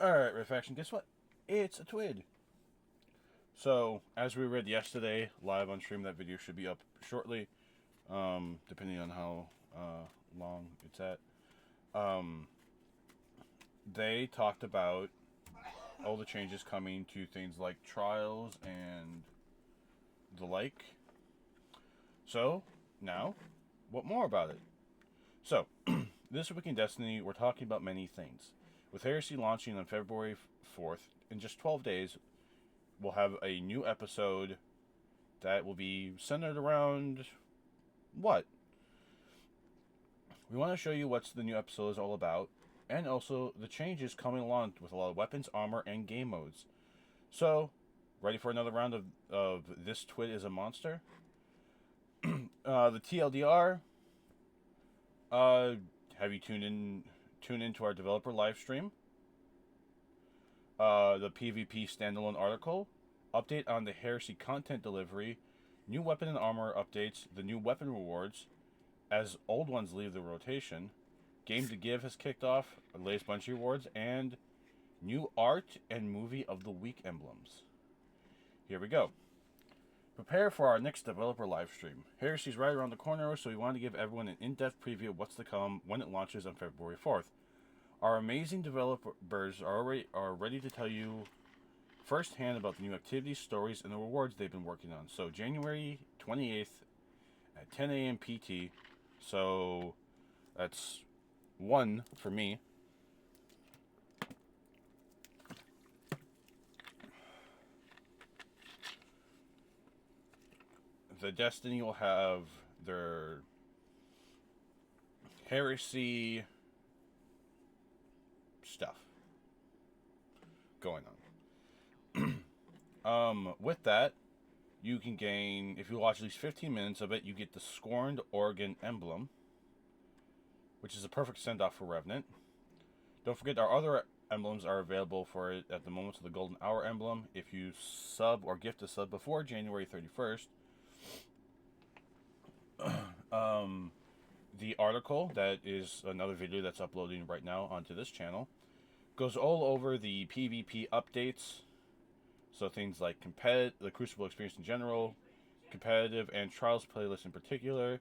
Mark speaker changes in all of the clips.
Speaker 1: Alright, Red Faction, guess what? It's a twid. So, as we read yesterday, live on stream, that video should be up shortly, depending on how long it's at. Um, they talked about all the changes coming to things like trials and the like. So, now, what more about it? So, this week in Destiny, we're talking about many things. With Heresy launching on February 4th, in just 12 days, we'll have a new episode that will be centered around what? We want to show you what the new episode is all about, and also the changes coming along with a lot of weapons, armor, and game modes. So, ready for another round of This Twit is a Monster? The TLDR, have you tune into our developer live stream? The PvP standalone article, update on the Heresy content delivery, new weapon and armor updates, the new weapon rewards, as old ones leave the rotation, Game to Give has kicked off, latest bunch of rewards, and new art and movie of the week emblems. Here we go. Prepare for our next developer live stream. Heresy's right around the corner, so we want to give everyone an in-depth preview of what's to come when it launches on February 4th. Our amazing developers are ready to tell you firsthand about the new activities, stories, and the rewards they've been working on. So January 28th at 10 a.m. PT. So that's 1 for me. The Destiny will have their Heresy stuff going on. With that, you can gain, if you watch at least 15 minutes of it, you get the Scorned Organ emblem, which is a perfect send-off for Revenant. Don't forget our other emblems are available for it at the moment. So the Golden Hour emblem, if you sub or gift a sub before January 31st. The article, that is another video that's uploading right now onto this channel, goes all over the PvP updates. So things like the Crucible experience in general, competitive and trials playlist in particular,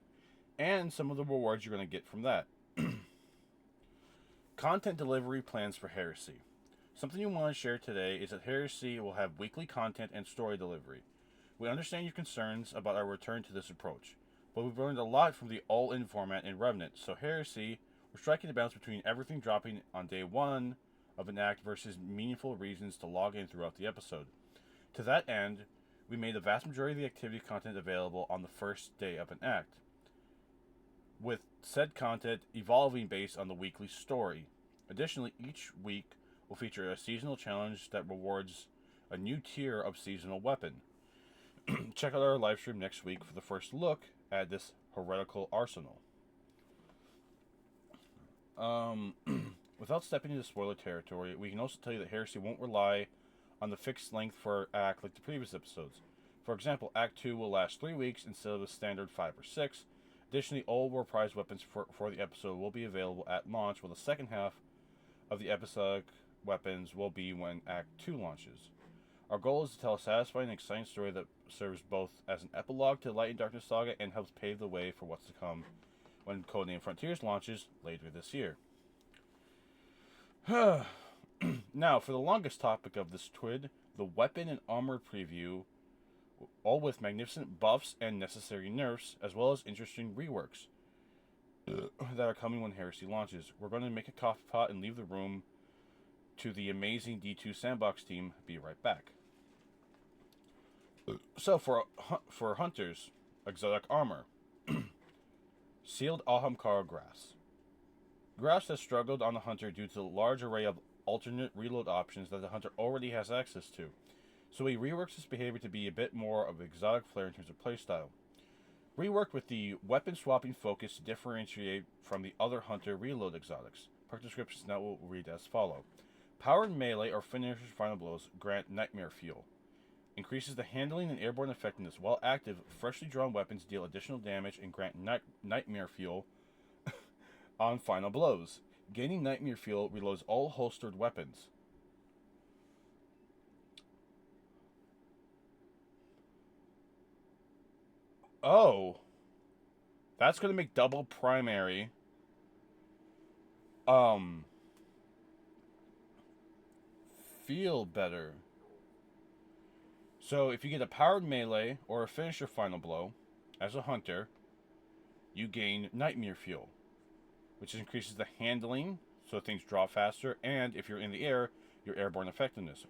Speaker 1: and some of the rewards you're going to get from that. Content delivery plans for Heresy. Something you want to share today is that Heresy will have weekly content and story delivery. We understand your concerns about our return to this approach, but we've learned a lot from the all-in format in Revenant, so Heresy, we're striking a balance between everything dropping on day 1 of an act versus meaningful reasons to log in throughout the episode. To that end, we made the vast majority of the activity content available on the first day of an act, with said content evolving based on the weekly story. Additionally, each week will feature a seasonal challenge that rewards a new tier of seasonal weapon. Check out our live stream next week for the first look at this heretical arsenal. Without stepping into spoiler territory, we can also tell you that Heresy won't rely on the fixed length for act like the previous episodes. For example, Act 2 will last 3 weeks instead of the standard 5 or 6. Additionally, all reprised weapons for the episode will be available at launch, while the second half of the episodic weapons will be when Act 2 launches. Our goal is to tell a satisfying and exciting story that serves both as an epilogue to the Light and Darkness saga and helps pave the way for what's to come when Codename Frontiers launches later this year. Now, for the longest topic of this twid, the weapon and armor preview, all with magnificent buffs and necessary nerfs, as well as interesting reworks that are coming when Heresy launches. We're going to make a coffee pot and leave the room to the amazing D2 Sandbox team. Be right back. So, for hunters, exotic armor. Sealed Ahamkara Grass. Grass has struggled on the hunter due to the large array of alternate reload options that the hunter already has access to, so he reworks his behavior to be a bit more of an exotic flair in terms of playstyle. Reworked with the weapon swapping focus to differentiate from the other hunter reload exotics. Part descriptions now will read as follow. Powered melee or finisher's final blows grant nightmare fuel. Increases the handling and airborne effectiveness. While active, freshly drawn weapons deal additional damage and grant nightmare fuel on final blows. Gaining nightmare fuel reloads all holstered weapons. Oh, that's gonna make double primary. Um, feel better. So if you get a powered melee or a finisher final blow, as a hunter, you gain nightmare fuel, which increases the handling, so things drop faster, and if you're in the air, your airborne effectiveness.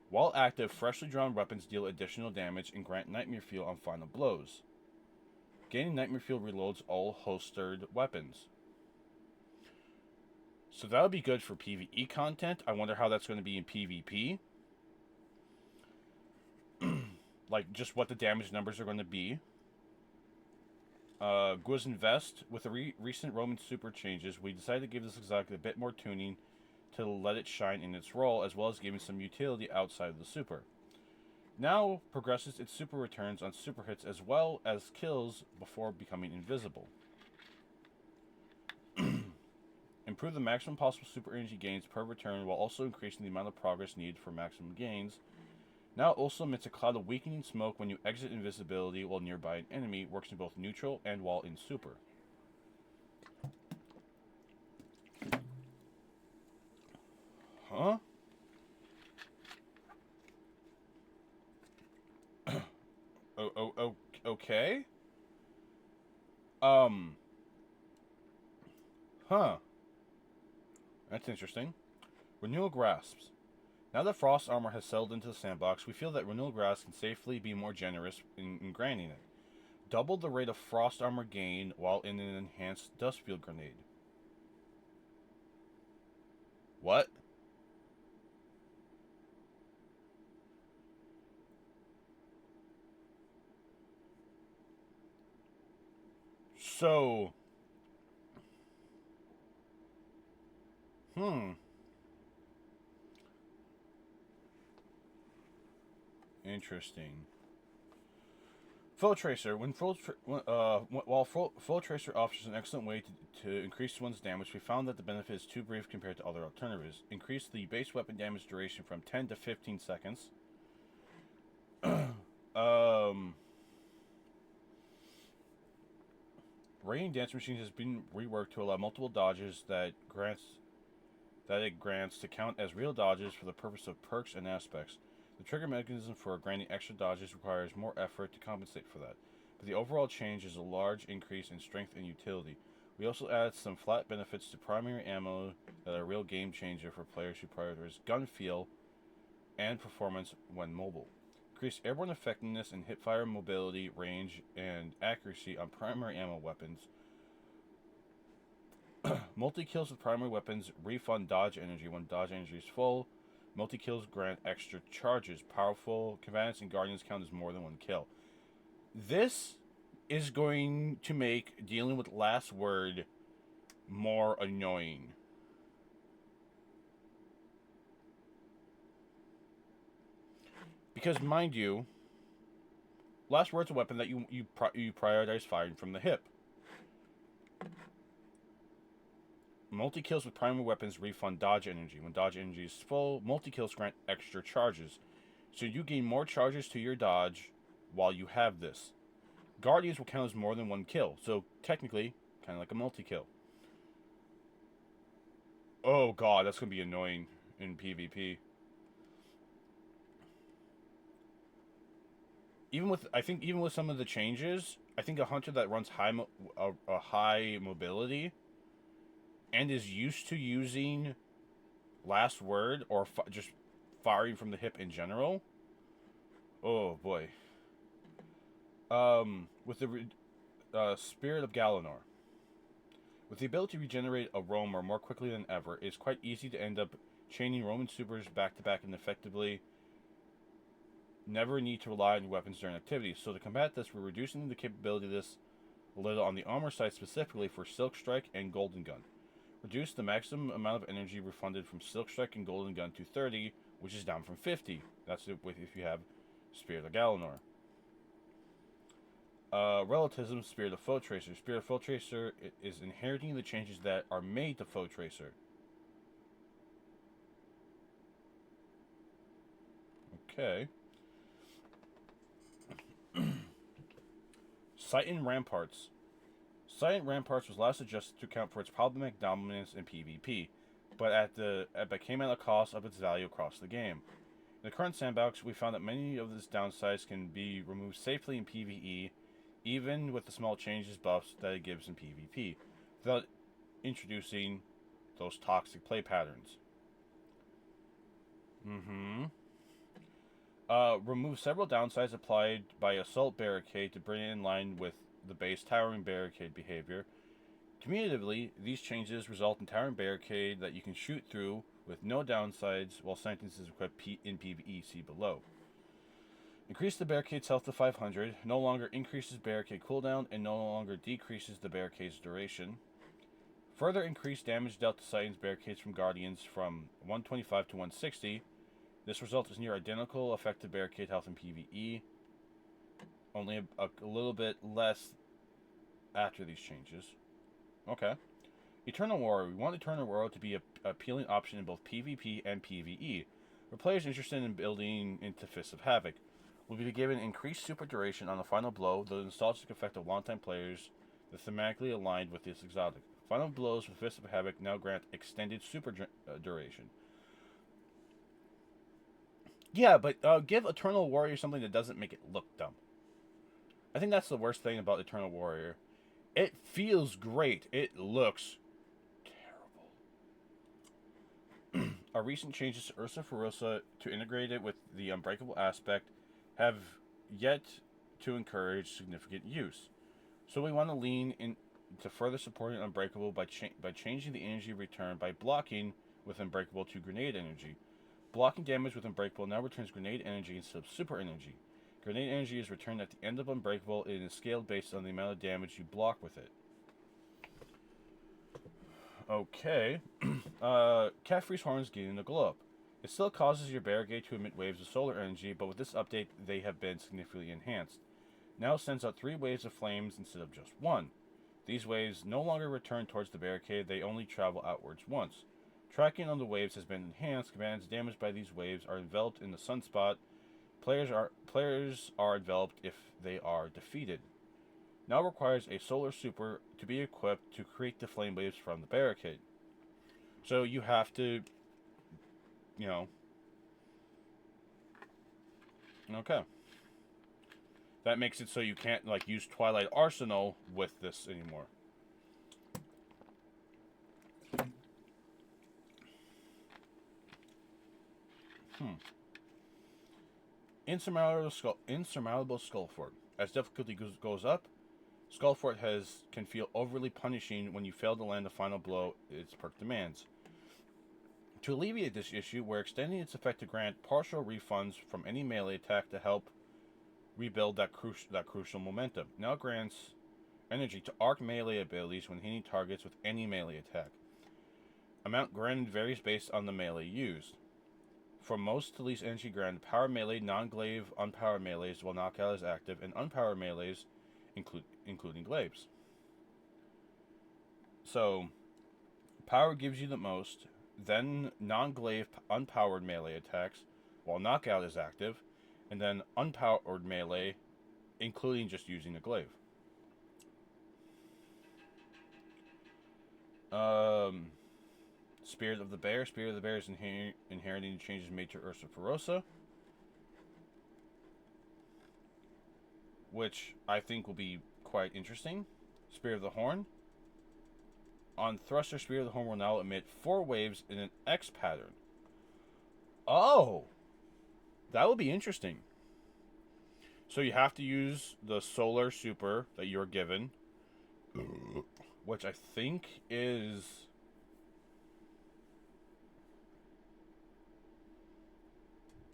Speaker 1: While active, freshly drawn weapons deal additional damage and grant nightmare fuel on final blows. Gaining nightmare fuel reloads all holstered weapons. So that would be good for PvE content. I wonder how that's going to be in PvP. Like, just what the damage numbers are going to be. Guiz Invest, with the recent Roman Super changes, we decided to give this exotic a bit more tuning to let it shine in its role, as well as giving some utility outside of the super. Now progresses its super returns on super hits as well as kills before becoming invisible. Improve the maximum possible super energy gains per return while also increasing the amount of progress needed for maximum gains. Now it also emits a cloud of weakening smoke when you exit invisibility while nearby an enemy. Works in both neutral and while in super. Huh? Okay. Huh. That's interesting. Renewal Grasps. Now that Frost Armor has settled into the sandbox, we feel that Renewal Grasp can safely be more generous in granting it. Double the rate of Frost Armor gain while in an enhanced Dust Field Grenade. What? So... Interesting. Flow Tracer. While Flow Tracer offers an excellent way to increase one's damage, we found that the benefit is too brief compared to other alternatives. Increase the base weapon damage duration from 10 to 15 seconds. Raining Dance Machine has been reworked to allow multiple dodges that it grants to count as real dodges for the purpose of perks and aspects. The trigger mechanism for granting extra dodges requires more effort to compensate for that, but the overall change is a large increase in strength and utility. We also added some flat benefits to primary ammo that are a real game changer for players who prioritize gun feel and performance when mobile. Increase airborne effectiveness and hipfire mobility, range, and accuracy on primary ammo weapons. Multi-kills with primary weapons refund dodge energy when dodge energy is full. Multi-kills grant extra charges. Powerful combatants and guardians count as more than one kill. This is going to make dealing with Last Word more annoying. Because, mind you, Last Word's a weapon that you prioritize firing from the hip. Multi-kills with primary weapons refund dodge energy. When dodge energy is full, multi-kills grant extra charges. So you gain more charges to your dodge while you have this. Guardians will count as more than one kill, so technically, kind of like a multi-kill. Oh god, that's going to be annoying in PvP. Even with some of the changes, I think a hunter that runs a high mobility and is used to using Last Word or just firing from the hip in general. Oh boy. With the Spirit of Galanor. With the ability to regenerate a roamer more quickly than ever, it's quite easy to end up chaining Roman supers back to back and effectively never need to rely on weapons during activities. So to combat this, we're reducing the capability of this a little on the armor side, specifically for Silk Strike and Golden Gun. Reduce the maximum amount of energy refunded from Silk Strike and Golden Gun to 30, which is down from 50. That's if you have Spirit of Galanor. Relativism, Spirit of Foe Tracer. Spirit of Foe Tracer is inheriting the changes that are made to Foe Tracer. Okay. Titan Ramparts. Titan Ramparts was last adjusted to account for its problematic dominance in PvP, but came at a cost of its value across the game. In the current sandbox, we found that many of its downsides can be removed safely in PvE, even with the small changes buffs that it gives in PvP, without introducing those toxic play patterns. Remove several downsides applied by Assault Barricade to bring it in line with the base Towering Barricade behavior. Cumulatively, these changes result in Towering Barricade that you can shoot through with no downsides while Sentence is equipped in PvE, see below. Increase the barricade's health to 500, no longer increases barricade cooldown, and no longer decreases the barricade's duration. Further increase damage dealt to Titans barricades from Guardians from 125 to 160. This result is near identical effective barricade health in PvE, only a little bit less after these changes. Okay. Eternal Warrior. We want Eternal Warrior to be an appealing option in both PvP and PvE. For players interested in building into Fists of Havoc, will be given increased super duration on the final blow, the nostalgic effect of longtime players that thematically aligned with this exotic. Final blows with Fists of Havoc now grant extended super duration. Yeah, but give Eternal Warrior something that doesn't make it look dumb. I think that's the worst thing about Eternal Warrior. It feels great. It looks terrible. Our recent changes to Ursa Furiosa to integrate it with the Unbreakable aspect have yet to encourage significant use. So we want to lean into further supporting Unbreakable by changing the energy return by blocking with Unbreakable to grenade energy. Blocking damage with Unbreakable now returns grenade energy instead of super energy. Grenade energy is returned at the end of Unbreakable and is scaled based on the amount of damage you block with it. Okay. Catfree's horns getting a glow up. It still causes your barricade to emit waves of solar energy, but with this update, they have been significantly enhanced. Now sends out 3 waves of flames instead of just 1. These waves no longer return towards the barricade, they only travel outwards once. Tracking on the waves has been enhanced. Commands damaged by these waves are enveloped in the sunspot. Players are enveloped if they are defeated. Now requires a solar super to be equipped to create the flame waves from the barricade. So you have to, okay. That makes it so you can't use Twilight Arsenal with this anymore. Insurmountable Skullfort. As difficulty goes up, Skullfort can feel overly punishing when you fail to land the final blow its perk demands. To alleviate this issue, we're extending its effect to grant partial refunds from any melee attack to help rebuild that crucial momentum. Now grants energy to arc melee abilities when hitting targets with any melee attack. Amount granted varies based on the melee used. For most to least energy granted, power melee, non-glaive, unpowered melees while knockout is active, and unpowered melees, including glaives. So, power gives you the most, then non-glaive, unpowered melee attacks while knockout is active, and then unpowered melee, including just using a glaive. Spirit of the Bear. Spirit of the Bear is inheriting changes made to Ursa Furiosa, which I think will be quite interesting. Spirit of the Horn. On Thruster, Spirit of the Horn will now emit 4 waves in an X pattern. Oh! That will be interesting. So you have to use the solar super that you're given, which I think is...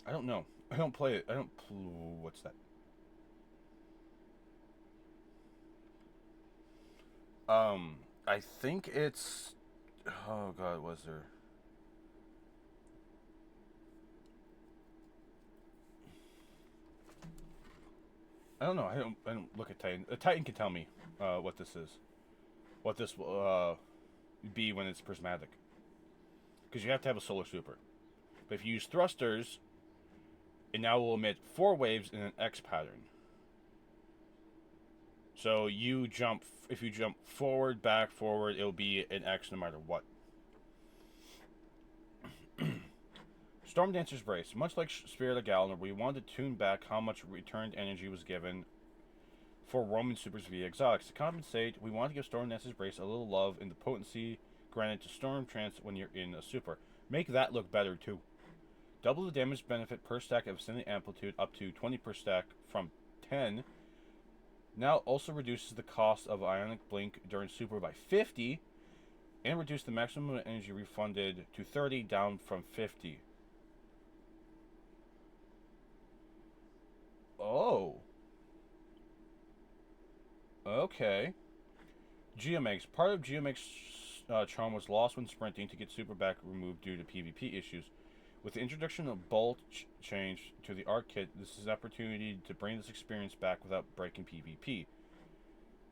Speaker 1: I don't know. I don't play it. What's that? I think it's... Oh god, was there... I don't know. I don't look at Titan. Titan can tell me what this is. What this will be when it's prismatic. Because you have to have a solar super. But if you use thrusters, it now will emit 4 waves in an X pattern. So you jump, if you jump forward, back, forward, it'll be an X no matter what. Storm Dancer's Brace. Much like Spirit of Galanor, we wanted to tune back how much returned energy was given for Roman supers via exotics. To compensate, we want to give Storm Dancer's Brace a little love in the potency granted to Storm Trance when you're in a super. Make that look better too. Double the damage benefit per stack of Vicinity Amplitude up to 20 per stack from 10. Now also reduces the cost of Ionic Blink during super by 50. And reduce the maximum energy refunded to 30 down from 50. Oh. Okay. Geomegs. Part of Geomeg's charm was lost when sprinting to get super back removed due to PvP issues. With the introduction of Bolt change to the Arc Kit, this is an opportunity to bring this experience back without breaking PvP.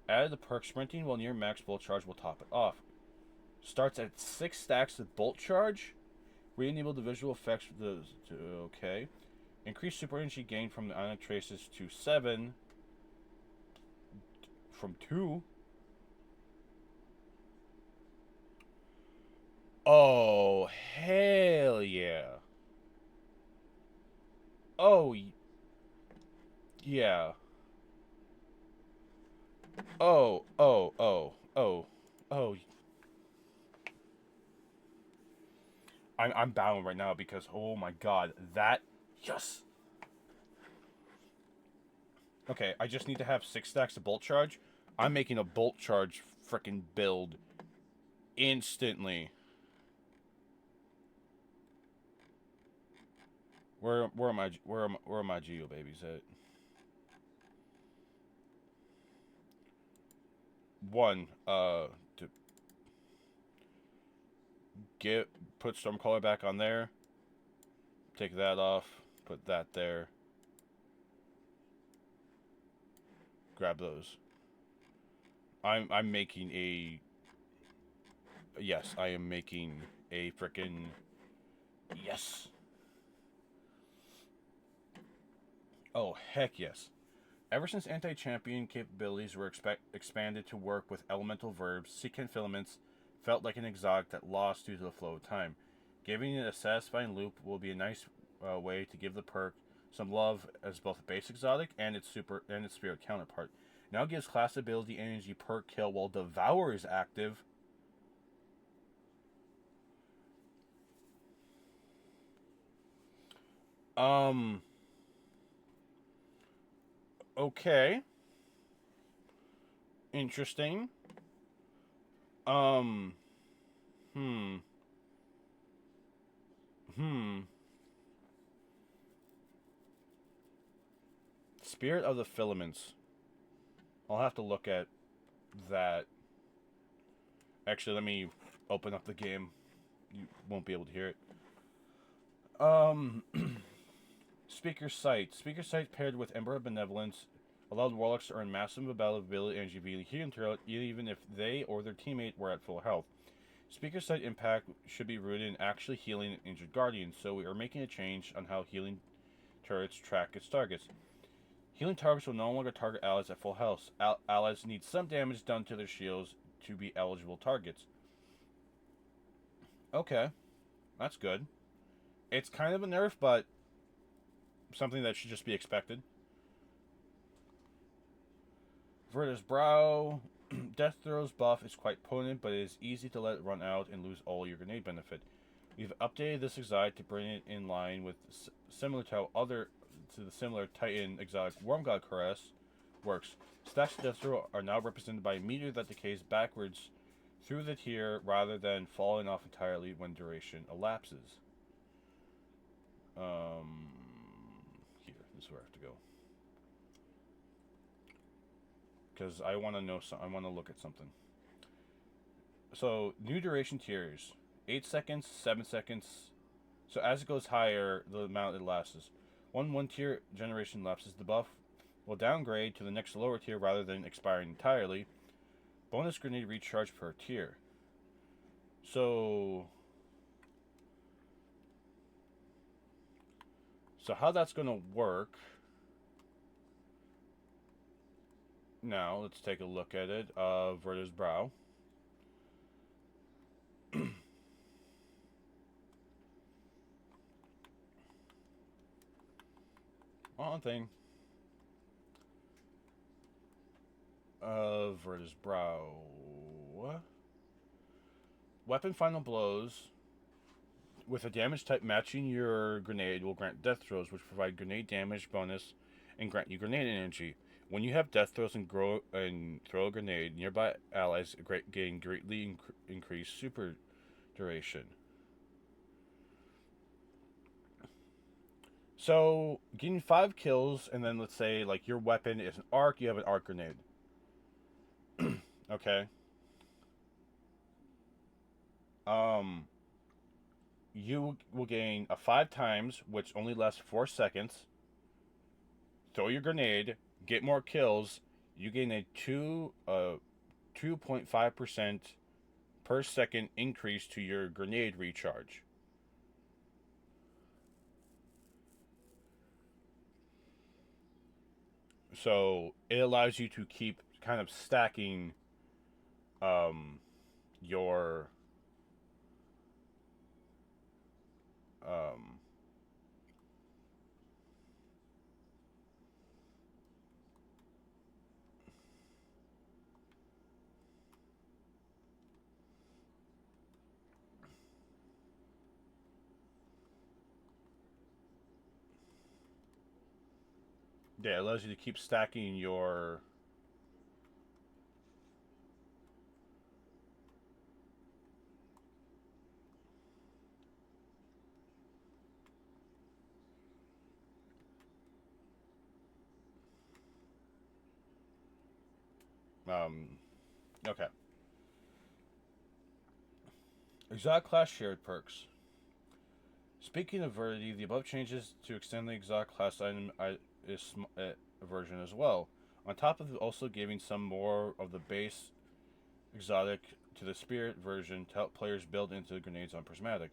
Speaker 1: Added the perk sprinting while near max Bolt Charge will top it off. Starts at 6 stacks of Bolt Charge. Re-enable the visual effects for the... Okay. Increase super energy gain from the Ionic Traces to 7 from 2. Oh, hell yeah. Oh, yeah. Oh, oh, oh, oh, oh. I'm bowing right now because, oh my god, that... Yes! Okay, I just need to have 6 stacks of Bolt Charge. I'm making a Bolt Charge frickin' build instantly. Where are my Geo babies at? 1, to put Stormcaller back on there. Take that off. Put that there. Grab those. I'm making a... Yes, I am making a frickin'... Yes! Oh, heck yes. Ever since anti-champion capabilities were expanded to work with elemental verbs, Secant Filaments felt like an exotic that lost due to the flow of time. Giving it a satisfying loop will be a nice way to give the perk some love as both a base exotic and its spirit counterpart. Now gives class ability energy per kill while Devour is active. Okay. Interesting. Hmm. Spirit of the Filaments. I'll have to look at that. Actually, let me open up the game. You won't be able to hear it. Speaker Sight. Speaker Sight paired with Ember of Benevolence allowed Warlocks to earn massive availability energy via healing turret even if they or their teammate were at full health. Speaker Sight impact should be rooted in actually healing injured Guardians, so we are making a change on how healing turrets track its targets. Healing targets will no longer target allies at full health. Allies need some damage done to their shields to be eligible targets. Okay, that's good. It's kind of a nerf, but something that should just be expected. Verta's Brow. Death Throw's buff is quite potent, but it is easy to let it run out and lose all your grenade benefit. We've updated this exotic to bring it in line with similar to how the similar Titan exotic Worm God Caress works. Stacks of Death Throw are now represented by a meteor that decays backwards through the tier rather than falling off entirely when duration elapses. Here, this is where I have to go. Because I want to know I want to look at something. So, new duration tiers. 8 seconds, 7 seconds. So as it goes higher, the amount it lasts. One tier generation lapses, the buff will downgrade to the next lower tier rather than expiring entirely. Bonus grenade recharge per tier. So how that's going to work Now let's take a look at it. Verta's brow. One thing. Verta's brow. Weapon final blows with a damage type matching your grenade will grant death throws, which provide grenade damage bonus and grant you grenade energy. When you have death throws and throw a grenade, nearby allies gain greatly increased super duration. So getting 5 kills, and then let's say like your weapon is an arc, you have an arc grenade. Okay. Um, you will gain a 5 times, which only lasts 4 seconds. Throw your grenade, get more kills. You gain a 2.5% per second increase to your grenade recharge. So it allows you to keep kind of stacking um, your um, yeah, it allows you to keep stacking your okay. Exotic class shared perks. Speaking of Verdity, the above changes to extend the exotic class item version as well. On top of also giving some more of the base exotic to the spirit version to help players build into the grenades on prismatic.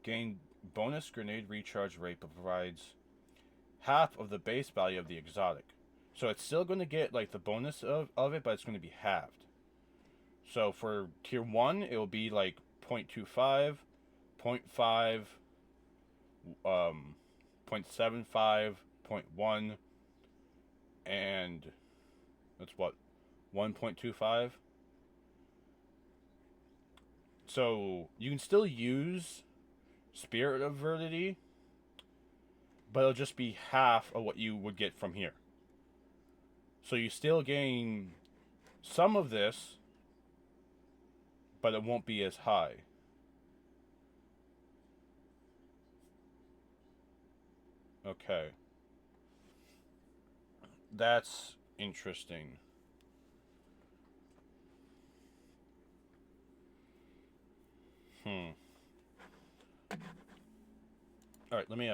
Speaker 1: Gain bonus grenade recharge rate, but provides half of the base value of the exotic. So it's still going to get like the bonus of it, but it's going to be halved. So for tier 1, it will be like 0.25, 0.5, 0.75, 0.1, and that's what, 1.25. So you can still use Spirit of Verdity, but it'll just be half of what you would get from here. So you still gain some of this, but it won't be as high. Okay. That's interesting. Hmm. All right, let me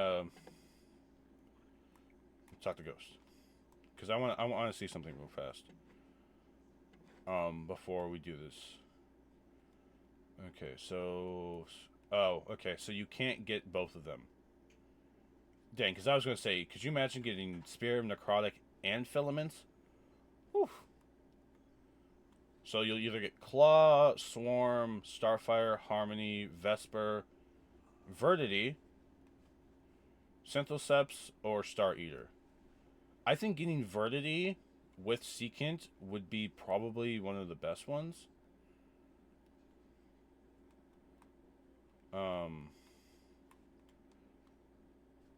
Speaker 1: talk to Ghost because I want to see something real fast. Before we do this. Okay, so okay, so you can't get both of them. Dang, because I was gonna say, could you imagine getting Spear of Necrotic and Filaments? Whew. So you'll either get Claw, Swarm, Starfire, Harmony, Vesper, Verdity, Synthoceps, or Star Eater. I think getting Verdity with Secant would be probably one of the best ones. Um,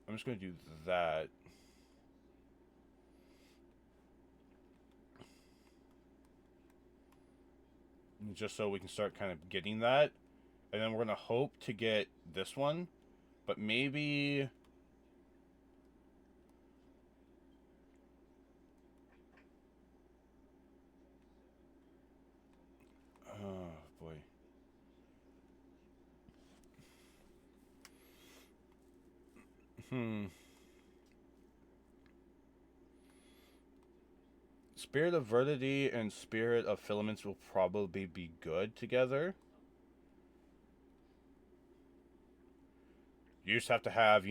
Speaker 1: I'm just gonna do that. Just so we can start kind of getting that. And then we're gonna hope to get this one. But maybe oh boy. Hmm. Spirit of Verdity and Spirit of Filaments will probably be good together. You just have to have,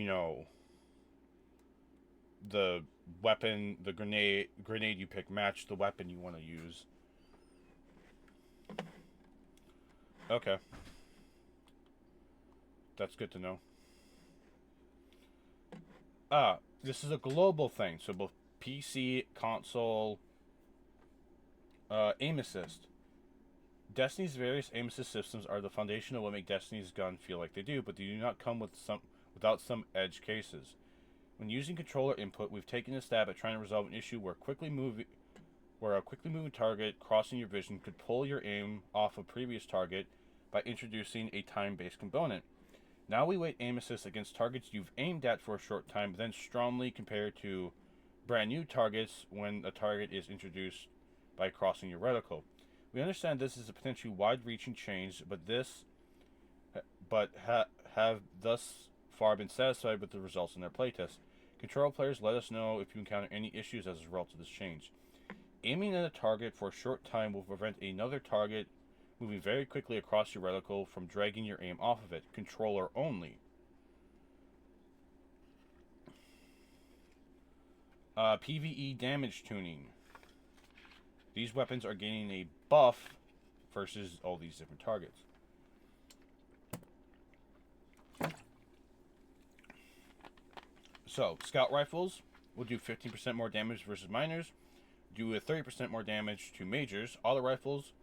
Speaker 1: the weapon, the grenade you pick match the weapon you want to use. Okay, that's good to know. This is a global thing, so both PC, console, aim assist. Destiny's various aim assist systems are the foundation of what make Destiny's gun feel like they do, but they do not come without some edge cases. When using controller input, we've taken a stab at trying to resolve an issue where a quickly moving target crossing your vision could pull your aim off a previous target by introducing a time-based component. Now we weight aim assist against targets you've aimed at for a short time, then strongly compare to brand new targets when a target is introduced by crossing your reticle. We understand this is a potentially wide-reaching change, have thus far been satisfied with the results in their playtest. Control players, let us know if you encounter any issues as a result of this change. Aiming at a target for a short time will prevent another target moving very quickly across your reticle from dragging your aim off of it. Controller only. PvE damage tuning. These weapons are gaining a buff versus all these different targets. So, scout rifles will do 15% more damage versus minors, do a 30% more damage to majors. Auto rifles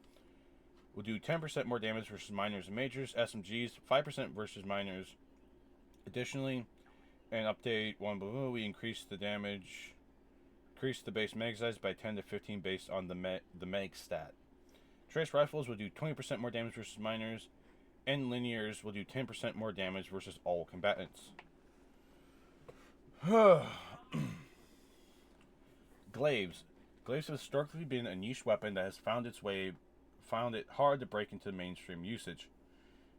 Speaker 1: will do 10% more damage versus minors and majors. SMGs, 5% versus minors. Additionally, in update 1, we increase the base mag size by 10 to 15 based on the mag stat. Trace rifles will do 20% more damage versus minors, and linears will do 10% more damage versus all combatants. Glaives. Glaives have historically been a niche weapon that has found it hard to break into mainstream usage.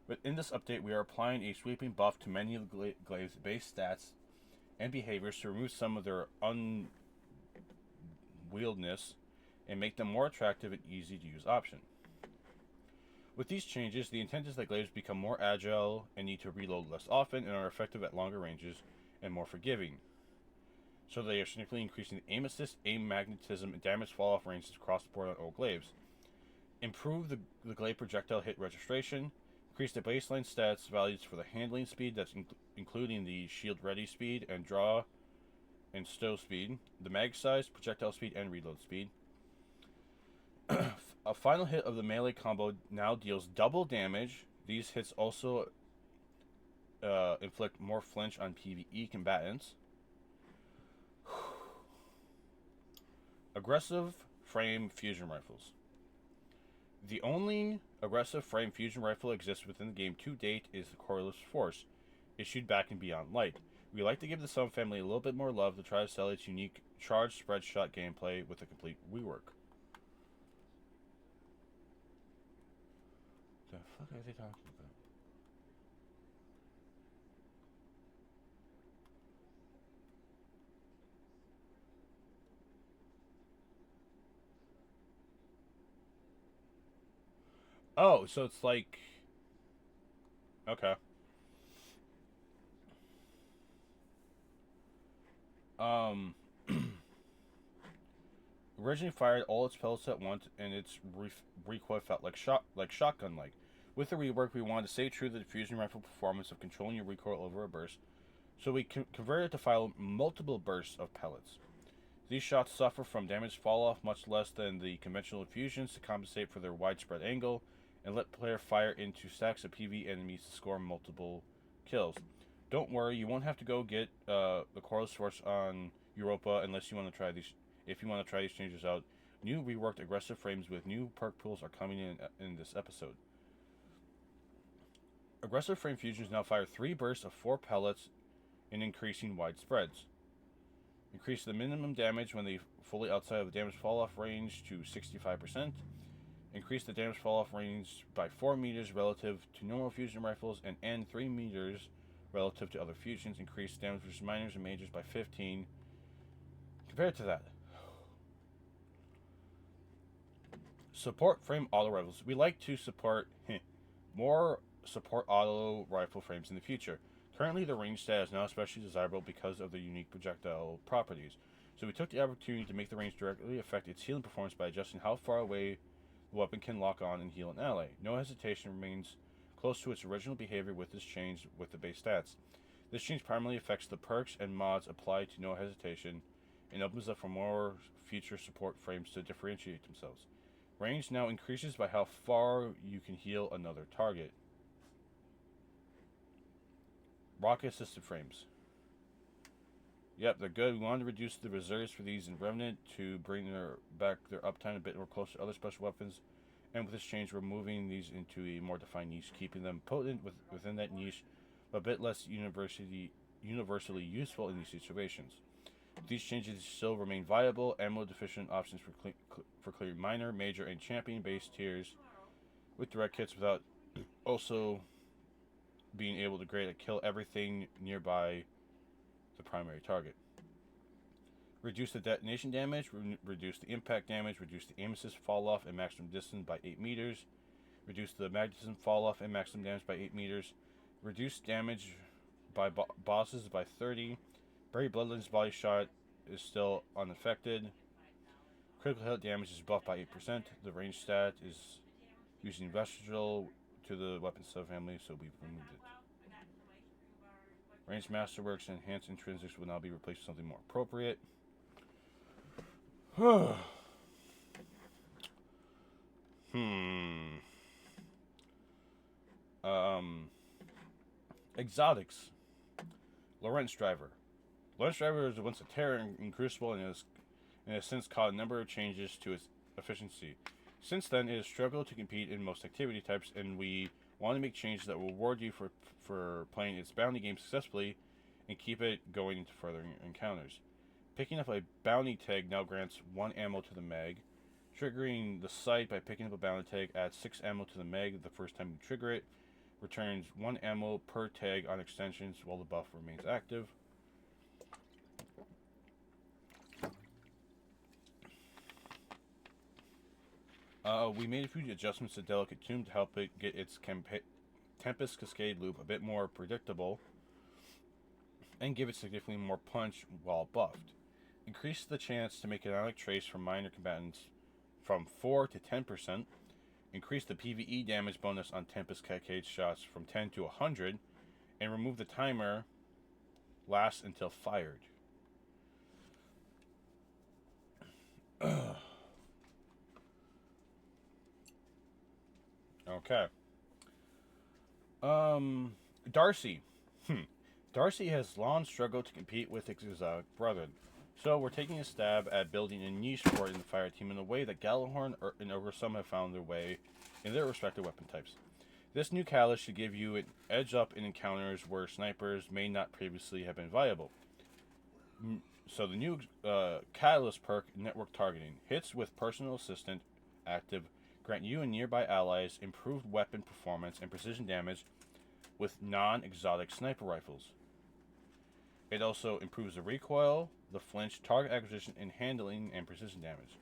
Speaker 1: But in this update, we are applying a sweeping buff to many of the Glaives' base stats and behaviors to remove some of their unwieldness and make them more attractive and easy to use option. With these changes, the intent is that Glaives become more agile and need to reload less often and are effective at longer ranges and more forgiving. So they are significantly increasing aim assist, aim magnetism, and damage fall-off ranges across the board on all Glaives. Improve the Glaive projectile hit registration. Increase the baseline stats values for the handling speed, that's including the shield ready speed and draw and stow speed, the mag size, projectile speed, and reload speed. A final hit of the melee combo now deals double damage. These hits also inflict more flinch on PvE combatants. Aggressive frame fusion rifles. The only aggressive frame fusion rifle exists within the game to date is the Coreless Force, issued back in Beyond Light. We like to give the Sun family a little bit more love to try to sell its unique charged spread shot gameplay with a complete rework. The fuck are they talking about? Oh, so it's like... Okay. Um... Originally fired all its pellets at once, and its recoil felt like shotgun-like. With the rework, we wanted to stay true to the fusion rifle performance of controlling your recoil over a burst, so we converted it to fire multiple bursts of pellets. These shots suffer from damage fall-off much less than the conventional fusions to compensate for their widespread angle, and let player fire into stacks of PvE enemies to score multiple kills. Don't worry, you won't have to go get the Coreless Force on Europa unless you want to try these. If you want to try these changes out, new reworked aggressive frames with new perk pools are coming in this episode. Aggressive frame fusions now fire 3 bursts of 4 pellets in increasing wide spreads. Increase the minimum damage when they fully outside of the damage fall-off range to 65%. Increase the damage fall-off range by 4 meters relative to normal fusion rifles and end 3 meters relative to other fusions. Increase damage versus minors and majors by 15. Compared to that, support frame auto rifles. We like to support more support auto rifle frames in the future. Currently, the range stat is not especially desirable because of the unique projectile properties. So we took the opportunity to make the range directly affect its healing performance by adjusting how far away the weapon can lock on and heal an ally. No hesitation remains close to its original behavior with this change with the base stats. This change primarily affects the perks and mods applied to no hesitation and opens up for more future support frames to differentiate themselves. Range now increases by how far you can heal another target. Rocket assisted frames. Yep, they're good. We wanted to reduce the reserves for these in Revenant to bring back their uptime a bit more close to other special weapons. And with this change, we're moving these into a more defined niche, keeping them potent within that niche, but a bit less universally useful in these situations. These changes still remain viable, ammo deficient options for clearing minor, major, and champion base tiers with direct hits without also being able to kill everything nearby the primary target. Reduce the detonation damage, reduce the impact damage, reduce the aim assist fall off and maximum distance by 8 meters, reduce the magnetism fall off and maximum damage by 8 meters, reduce damage by bosses by 30. Barry Bloodline's body shot is still unaffected. Critical hit damage is buffed by 8%. The range stat is using Vestigial to the weapon subfamily, so we've removed it. Range Masterworks and Enhanced Intrinsics will now be replaced with something more appropriate. Exotics. Lorentz Driver. Lorentz Driver was once a terror in Crucible and has since caused a number of changes to its efficiency. Since then, it has struggled to compete in most activity types, and we want to make changes that will reward you for playing its bounty game successfully and keep it going into further encounters. Picking up a bounty tag now grants 1 ammo to the mag. Triggering the sight by picking up a bounty tag adds 6 ammo to the mag the first time you trigger it. Returns 1 ammo per tag on extensions while the buff remains active. We made a few adjustments to Delicate Tomb to help it get its Tempest Cascade loop a bit more predictable and give it significantly more punch while buffed. Increase the chance to make an ionic trace from minor combatants from 4 to 10%. Increase the PvE damage bonus on Tempest Cascade shots from 10 to 100. And remove the timer lasts until fired. Okay. Darcy. Darcy has long struggled to compete with its exotic brethren, so we're taking a stab at building a niche for it in the fire team in a way that Gallahorn and Oversum have found their way in their respective weapon types. This new catalyst should give you an edge up in encounters where snipers may not previously have been viable. So the new catalyst perk, Network Targeting, hits with Personal Assistant active grant you and nearby allies improved weapon performance and precision damage with non-exotic sniper rifles. It also improves the recoil, the flinch, target acquisition, and handling, and precision damage.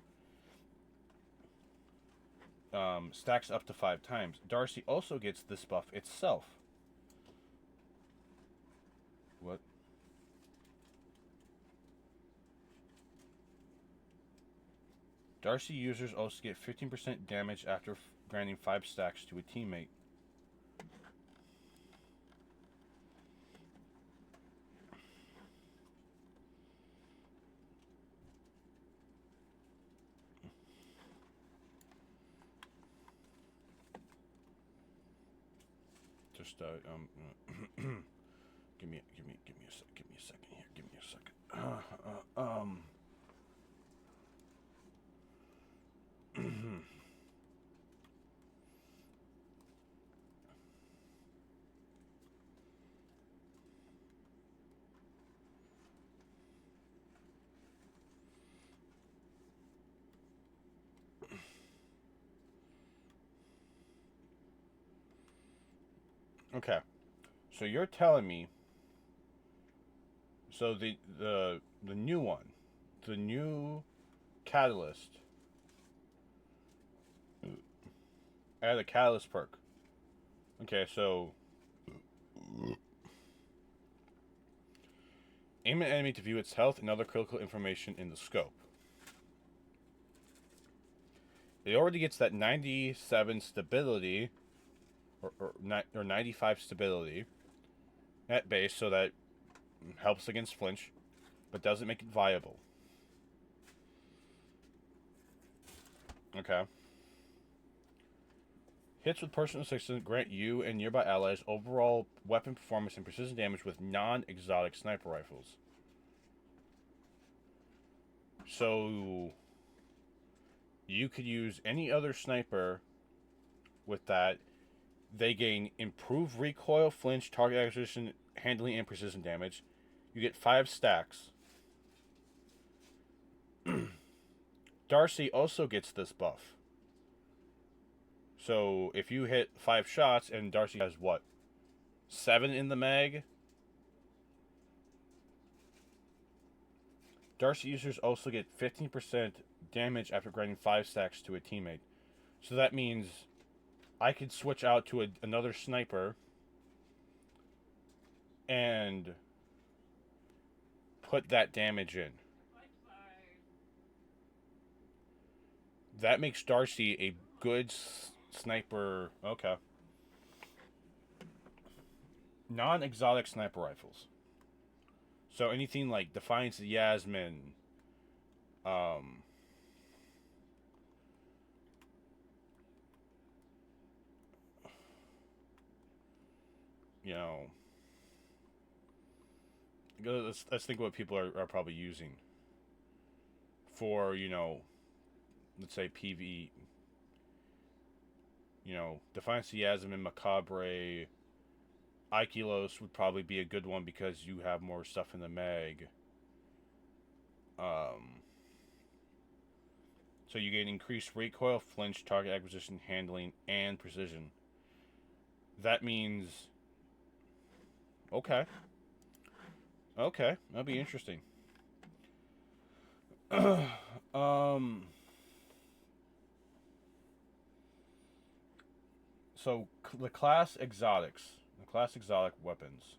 Speaker 1: Stacks up to 5 times. Darcy also gets this buff itself. What? Darcy users also get 15% damage after granting 5 stacks to a teammate. Just give me a second here. Give me a second. Okay, so you're telling me. So the new one, the new catalyst, add a catalyst perk. Okay, so Aim an enemy to view its health and other critical information in the scope. It already gets that 97 stability, or 95 stability at base, so that helps against flinch, but doesn't make it viable. Okay. Hits with personal assistance grant you and nearby allies overall weapon performance and precision damage with non-exotic sniper rifles. So you could use any other sniper with that. They gain improved recoil, flinch, target acquisition, handling, and precision damage. You get 5 stacks. Darcy also gets this buff. So if you hit 5 shots and Darcy has what? 7 in the mag? Darcy users also get 15% damage after granting 5 stacks to a teammate. So that means I could switch out to another sniper and put that damage in. That makes Darcy a good sniper. Okay. Non-exotic sniper rifles. So anything like Defiance of Yasmin, you know, let's think what people are probably using for, let's say PV, Defiance of Yasmin, Macabre, Ikilos would probably be a good one because you have more stuff in the mag. So you gain increased recoil, flinch, target acquisition, handling, and precision. That means... Okay. Okay, that'll be interesting. So the class exotics. The class exotic weapons.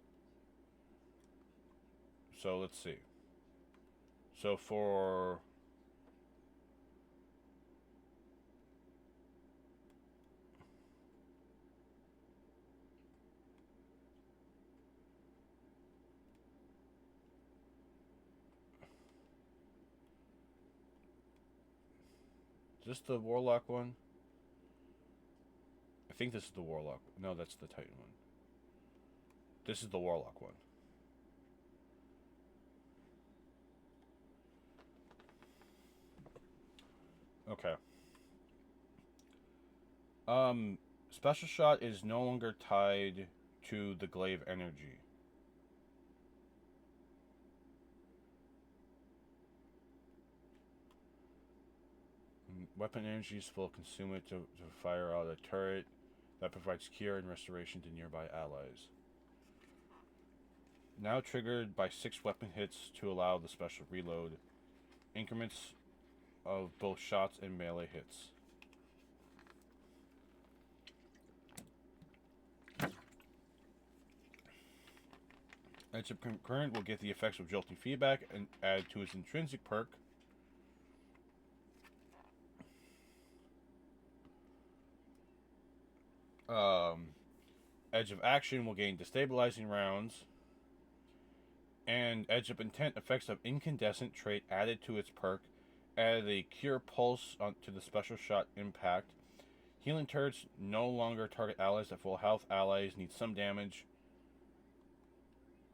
Speaker 1: So let's see. So for... Is this the Warlock one? I think this is the Warlock. No, that's the Titan one. This is the Warlock one. Okay. Special Shot is no longer tied to the glaive energy. Weapon energies will consume it to fire out a turret that provides cure and restoration to nearby allies. Now triggered by 6 weapon hits to allow the special reload. Increments of both shots and melee hits. Edge of Concurrent will get the effects of jolting feedback and add to its intrinsic perk. Edge of Action will gain destabilizing rounds. And Edge of Intent, effects of incandescent trait added to its perk. Add a Cure Pulse to the Special Shot impact. Healing turrets no longer target allies at full health. Allies need some damage.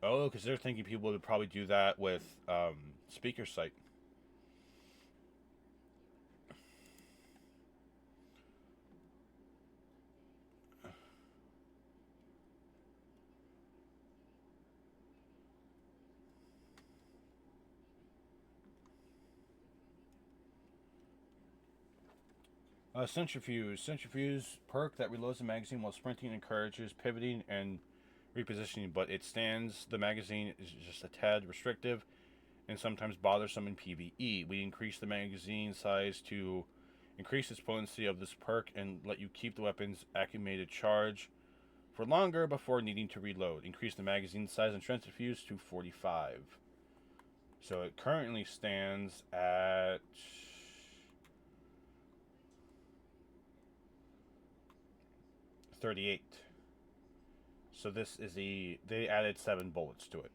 Speaker 1: Oh, because they're thinking people would probably do that with Speaker Sight. Centrifuge. Centrifuge perk that reloads the magazine while sprinting encourages pivoting and repositioning, but it stands. The magazine is just a tad restrictive and sometimes bothersome in PvE. We increase the magazine size to increase its potency of this perk and let you keep the weapon's accumulated charge for longer before needing to reload. Increase the magazine size on Centrifuge to 45. So it currently stands at 38. So this is they added 7 bullets to it.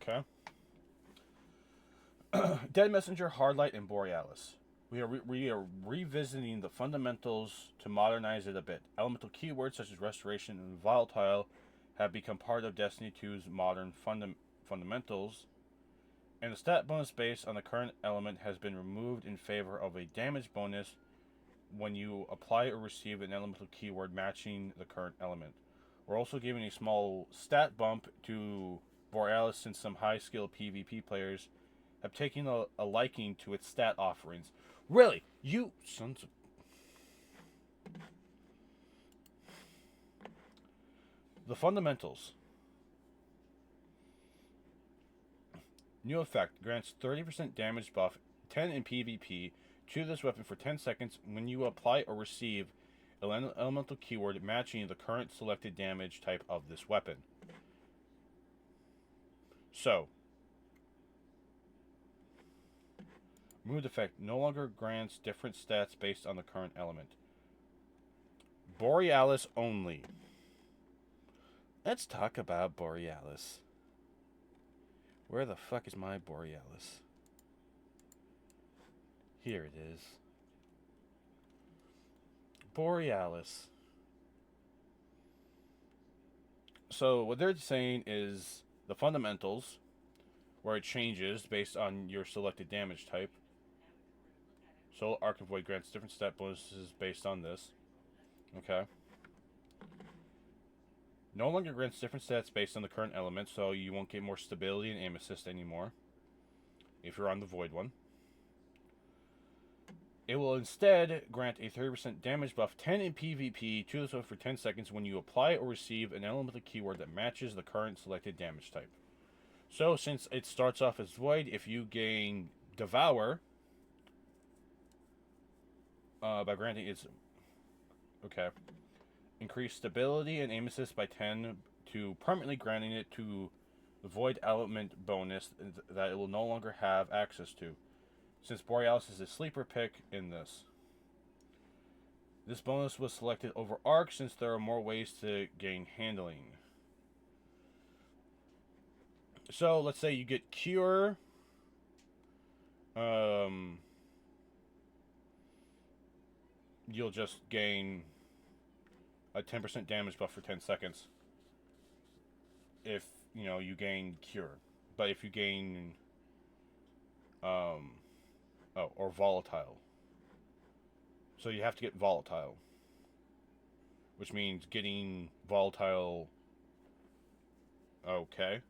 Speaker 1: Okay. Dead Messenger, Hardlight, and Borealis. We are revisiting the fundamentals to modernize it a bit. Elemental keywords such as Restoration and Volatile have become part of Destiny 2's modern fundamentals, and the stat bonus based on the current element has been removed in favor of a damage bonus when you apply or receive an elemental keyword matching the current element. We're also giving a small stat bump to Borealis since some high skill PvP players have taken a liking to its stat offerings. Really? You sons of. The fundamentals. New effect grants 30% damage buff, 10 in PvP, to this weapon for 10 seconds when you apply or receive an elemental keyword matching the current selected damage type of this weapon. So, mood effect no longer grants different stats based on the current element. Borealis only. Let's talk about Borealis. Where the fuck is my Borealis? Here it is. Borealis. So what they're saying is the fundamentals, where it changes based on your selected damage type. Soul Arc and Void grants different stat bonuses based on this. Okay. No longer grants different stats based on the current element, so you won't get more stability and aim assist anymore if you're on the Void one. It will instead grant a 30% damage buff, 10 in PvP, to this for 10 seconds when you apply or receive an elemental keyword that matches the current selected damage type. So, since it starts off as Void, if you gain Devour, by granting its... Okay. Increase stability and aim assist by 10 to permanently granting it to the Void element bonus that it will no longer have access to, since Borealis is a sleeper pick in this. This bonus was selected over Arc since there are more ways to gain handling. So let's say you get Cure. You'll just gain a 10% damage buff for 10 seconds if, you gain Cure. But if you gain, or Volatile. So you have to get Volatile, which means getting Volatile, okay.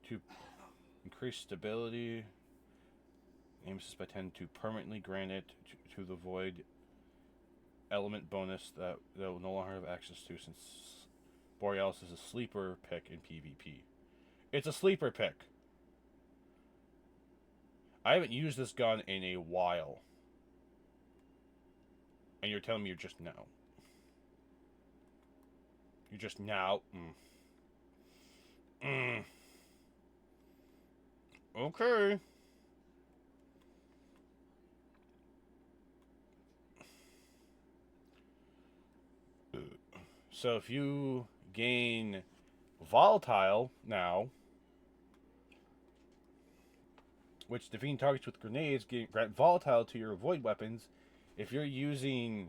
Speaker 1: To increase stability, aim assist by 10 to permanently grant it to the Void element bonus that will no longer have access to, since Borealis is a sleeper pick in PvP. It's a sleeper pick. I haven't used this gun in a while. And you're telling me you're just now. You're just now. Okay. So if you gain Volatile now, which defeating targets with grenades grant Volatile to your Void weapons. If you're using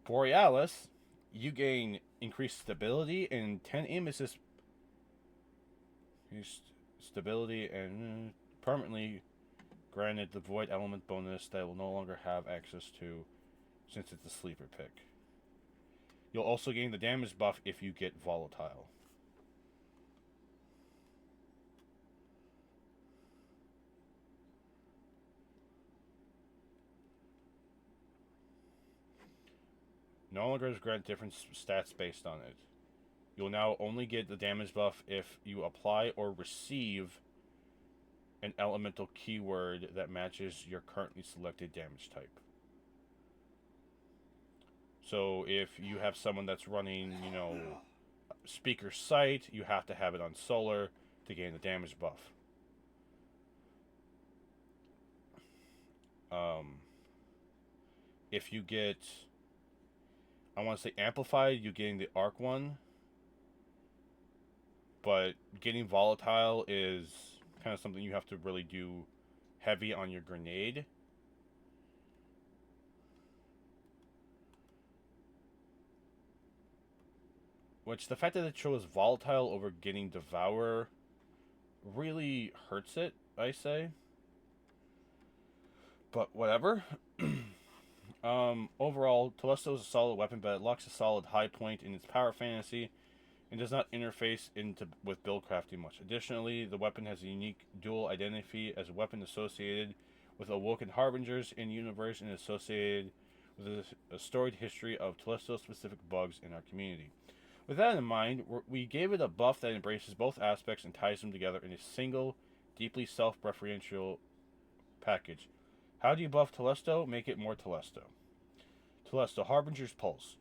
Speaker 1: Borealis, you gain increased stability and 10 aim assist. Stability and permanently granted the Void element bonus that will no longer have access to, since it's a sleeper pick. You'll also gain the damage buff if you get Volatile. No longer grant different stats based on it. You'll now only get the damage buff if you apply or receive an elemental keyword that matches your currently selected damage type. So if you have someone that's running, Speaker Sight, you have to have it on Solar to gain the damage buff. If you get, I want to say Amplified, you're getting the Arc one. But getting Volatile is kind of something you have to really do heavy on your grenade. Which, the fact that it chose Volatile over getting Devour really hurts it, I say. But whatever. Overall, Telesto is a solid weapon, but it lacks a solid high point in its power fantasy and does not interface with build crafting much. Additionally, the weapon has a unique dual identity as a weapon associated with Awoken Harbingers in universe and associated with a storied history of Telesto-specific bugs in our community. With that in mind, we gave it a buff that embraces both aspects and ties them together in a single, deeply self-referential package. How do you buff Telesto? Make it more Telesto. Telesto Harbinger's Pulse.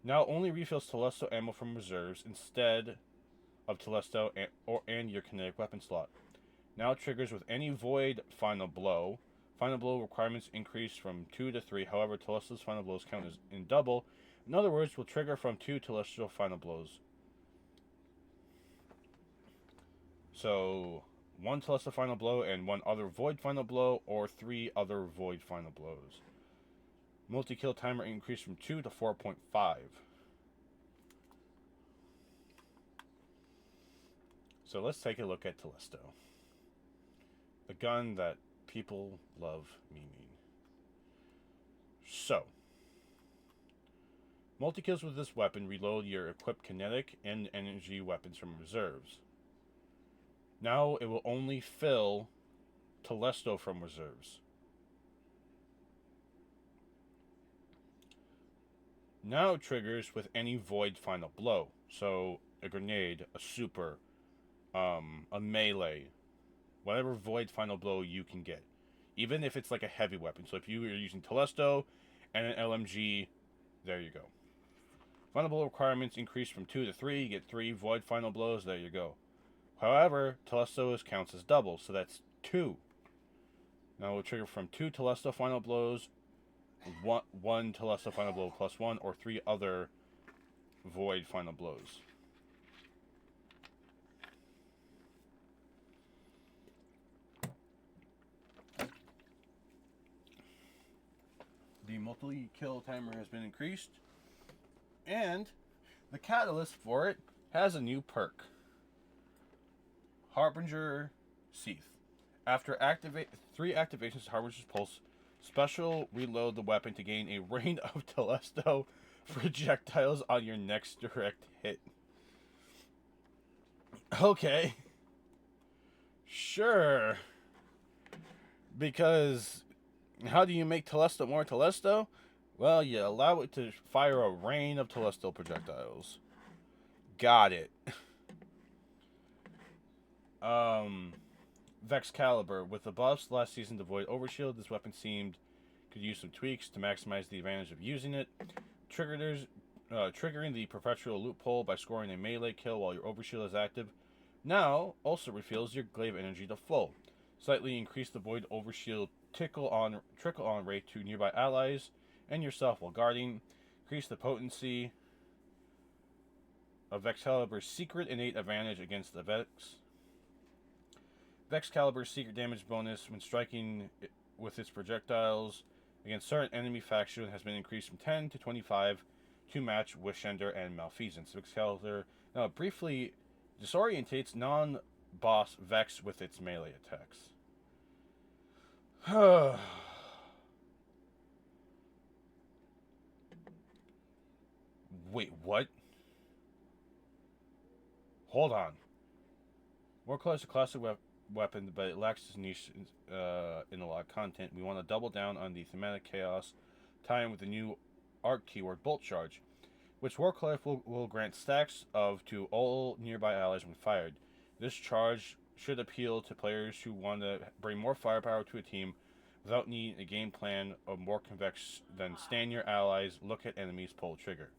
Speaker 1: Now only refills Telesto ammo from reserves instead of Telesto and your kinetic weapon slot. Now triggers with any void final blow. Final blow requirements increase from 2 to 3. However, Telesto's final blows count as in double. In other words, will trigger from 2 Telestial final blows. So, 1 Telesto final blow and 1 other void final blow, or 3 other void final blows. Multi-kill timer increased from 2 to 4.5. So let's take a look at Telesto. A gun that people love memeing. So, multi-kills with this weapon reload your equipped kinetic and energy weapons from reserves. Now it will only fill Telesto from reserves. Now it triggers with any void final blow. So a grenade, a super, a melee, whatever void final blow you can get. Even if it's like a heavy weapon. So if you are using Telesto and an LMG, there you go. Final blow requirements increase from 2 to 3. You get 3 void final blows, there you go. However, Telesto counts as double, so that's 2. Now we'll trigger from 2 Telesto final blows, one Telesto final blow plus 1, or 3 other void final blows. The multi-kill timer has been increased, and the catalyst for it has a new perk. Harbinger Seath. After 3 activations of Harbinger's Pulse, special reload the weapon to gain a rain of Telesto projectiles on your next direct hit. Okay. Sure. Because how do you make Telesto more Telesto? Well, you allow it to fire a rain of Telesto projectiles. Got it. Vexcalibur. With the buffs last season to Void Overshield, this weapon could use some tweaks to maximize the advantage of using it. Triggering the perpetual loophole by scoring a melee kill while your Overshield is active. Now, also refills your glaive energy to full. Slightly increase the Void Overshield trickle on rate to nearby allies and yourself while guarding. Increase the potency of Vexcalibur's secret innate advantage against the Vex. Vexcalibur's secret damage bonus when striking with its projectiles against certain enemy faction has been increased from 10 to 25 to match Wishender and Malfeasance. Vexcalibur now briefly disorientates non-boss Vex with its melee attacks. Wait, what? Hold on. Warclaw is a classic weapon, but it lacks its niche in a lot of content. We want to double down on the thematic chaos, tying with the new arc keyword Bolt Charge, which Warcliffe will grant stacks of to all nearby allies when fired. This charge should appeal to players who want to bring more firepower to a team without needing a game plan of more convex than stand your allies, look at enemies, pull trigger.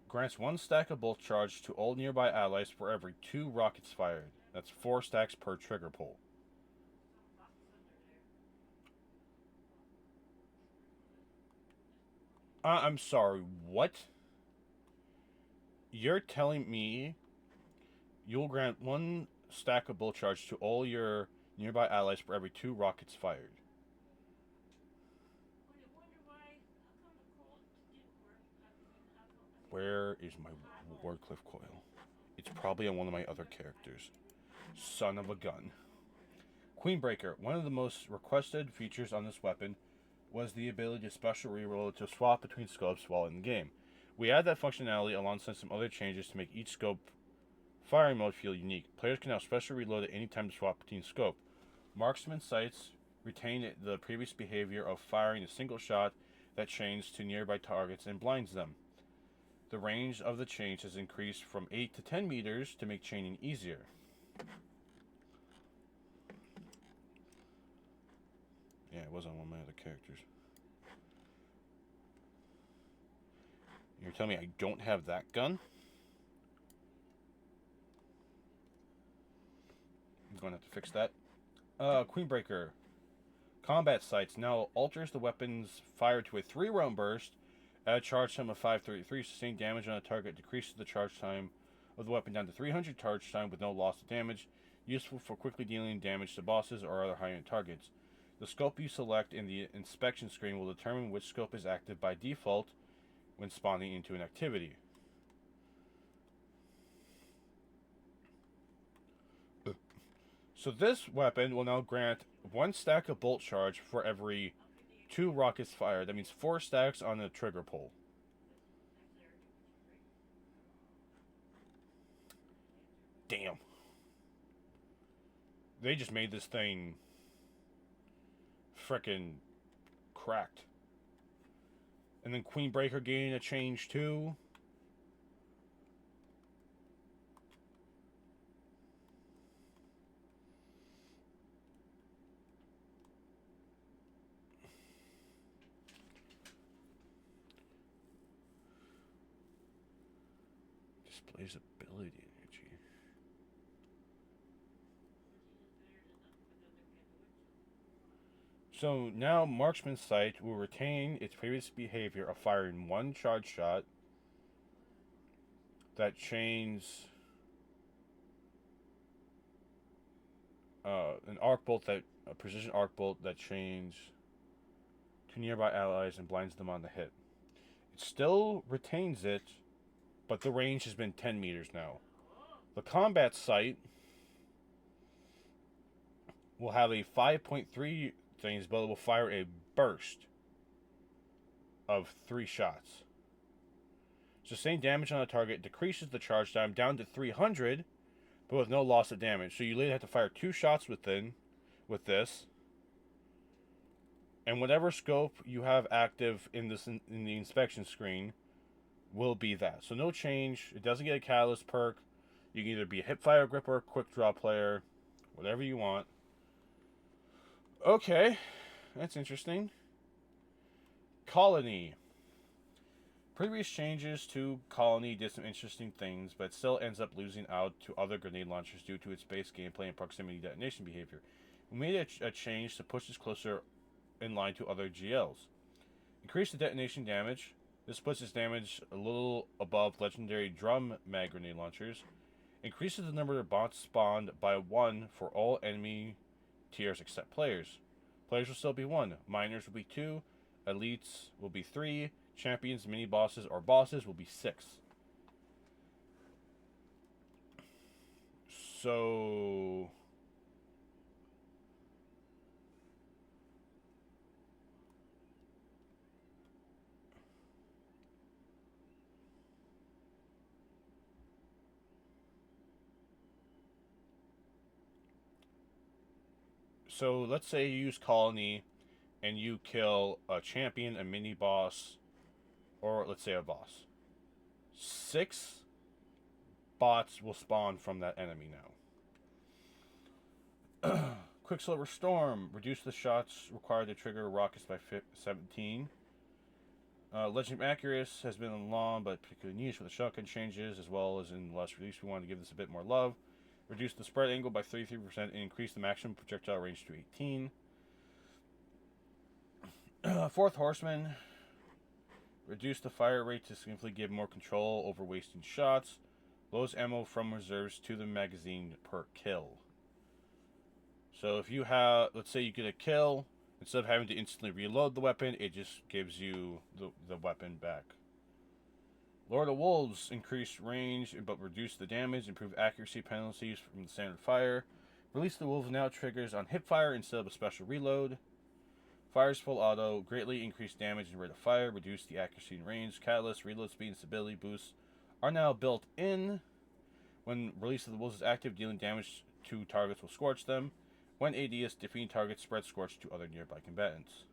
Speaker 1: Grants 1 stack of bolt charge to all nearby allies for every 2 rockets fired. That's 4 stacks per trigger pull. I'm sorry, what? You're telling me you'll grant 1 stack of bolt charge to all your nearby allies for every 2 rockets fired. Where is my Wardcliff coil? It's probably on one of my other characters. Son of a gun. Queenbreaker. One of the most requested features on this weapon was the ability to special reroll to swap between scopes while in the game. We add that functionality alongside some other changes to make each scope firing mode feel unique. Players can now special reload at any time to swap between scope. Marksman sights retain the previous behavior of firing a single shot that chains to nearby targets and blinds them. The range of the chains has increased from 8 to 10 meters to make chaining easier. Yeah, it was on one of my other characters. You're telling me I don't have that gun? I'm going to have to fix that. Queenbreaker. Combat sights now alters the weapon's fire to a 3-round burst at a charge time of 533. Sustained damage on a target decreases the charge time of the weapon down to 300 charge time with no loss of damage. Useful for quickly dealing damage to bosses or other high-end targets. The scope you select in the inspection screen will determine which scope is active by default when spawning into an activity. So this weapon will now grant 1 stack of bolt charge for every 2 rockets fired. That means 4 stacks on the trigger pull. Damn. They just made this thing frickin' cracked. And then Queenbreaker getting a change too. Displays ability energy. So now Marksman's Sight will retain its previous behavior of firing 1 charge shot that chains an arc bolt that a precision arc bolt that chains to nearby allies and blinds them on the hit. It still retains it, but the range has been 10 meters now. The combat sight will have a 5.3 things, but it will fire a burst of 3 shots. Sustained damage on a target decreases the charge time down to 300, but with no loss of damage. So you literally have to fire 2 shots with this. And whatever scope you have active in the inspection screen will be that. So no change. It doesn't get a catalyst perk. You can either be a hipfire gripper, quick draw player, whatever you want. Okay, that's interesting. Colony. Previous changes to Colony did some interesting things, but still ends up losing out to other grenade launchers due to its base gameplay and proximity detonation behavior. We made a change to push this closer in line to other GLs. Increase the detonation damage. This puts its damage a little above legendary drum mag grenade launchers. Increases the number of bots spawned by 1 for all enemy tiers except players. Players will still be 1. Miners will be 2. Elites will be 3. Champions, mini bosses, or bosses will be 6. So let's say you use Colony and you kill a champion, a mini boss, or let's say a boss. 6 bots will spawn from that enemy now. Quicksilver Storm. Reduce the shots required to trigger rockets by 17. Legend of Accurus has been in long, but particularly niche with the shotgun changes, as well as in the last release. We wanted to give this a bit more love. Reduce the spread angle by 33% and increase the maximum projectile range to 18. Fourth Horseman. Reduce the fire rate to significantly give more control over wasting shots. Lowers ammo from reserves to the magazine per kill. So if you have, let's say you get a kill, instead of having to instantly reload the weapon, it just gives you the weapon back. Lord of Wolves. Increase range but reduce the damage. Improve accuracy penalties from the standard fire. Release the Wolves now triggers on hip fire instead of a special reload. Fires full auto. Greatly increase damage and rate of fire. Reduce the accuracy and range. Catalyst, reload speed, and stability boosts are now built in. When release of the Wolves is active, dealing damage to targets will scorch them. When AD is defeating targets, spread scorch to other nearby combatants.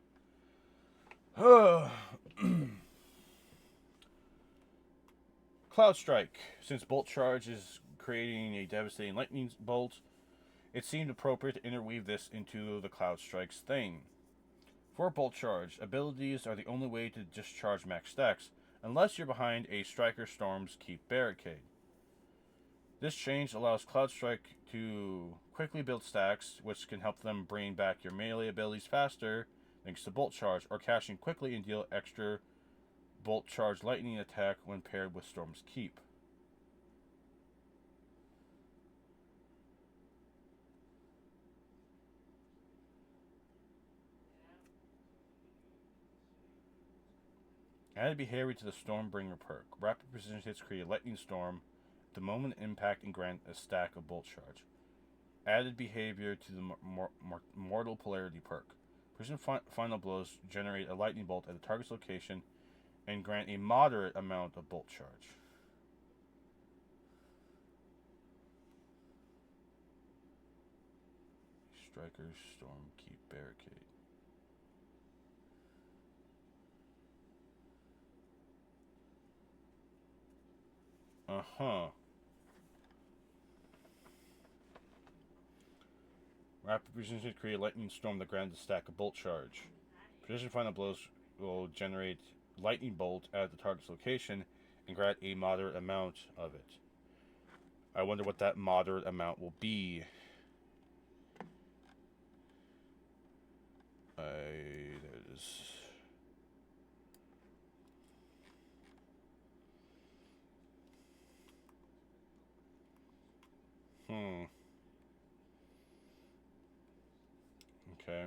Speaker 1: Cloud Strike. Since Bolt Charge is creating a devastating lightning bolt, it seemed appropriate to interweave this into the Cloud Strike's thing. For Bolt Charge, abilities are the only way to discharge max stacks, unless you're behind a Striker Storm's Keep barricade. This change allows Cloud Strike to quickly build stacks, which can help them bring back your melee abilities faster, thanks to Bolt Charge, or cash in quickly and deal extra Bolt Charge lightning attack when paired with Storm's Keep. Added behavior to the Stormbringer perk. Rapid precision hits create a lightning storm at the moment of impact and grant a stack of Bolt Charge. Added behavior to the Mortal Polarity perk. Precision final blows generate a lightning bolt at the target's location and grant a moderate amount of Bolt Charge. Striker Storm Keep barricade. Rapid precision hit create a lightning storm that grants a stack of Bolt Charge. Precision final blows will generate lightning bolt at the target's location and grant a moderate amount of it. I wonder what that moderate amount will be. There it is. Okay.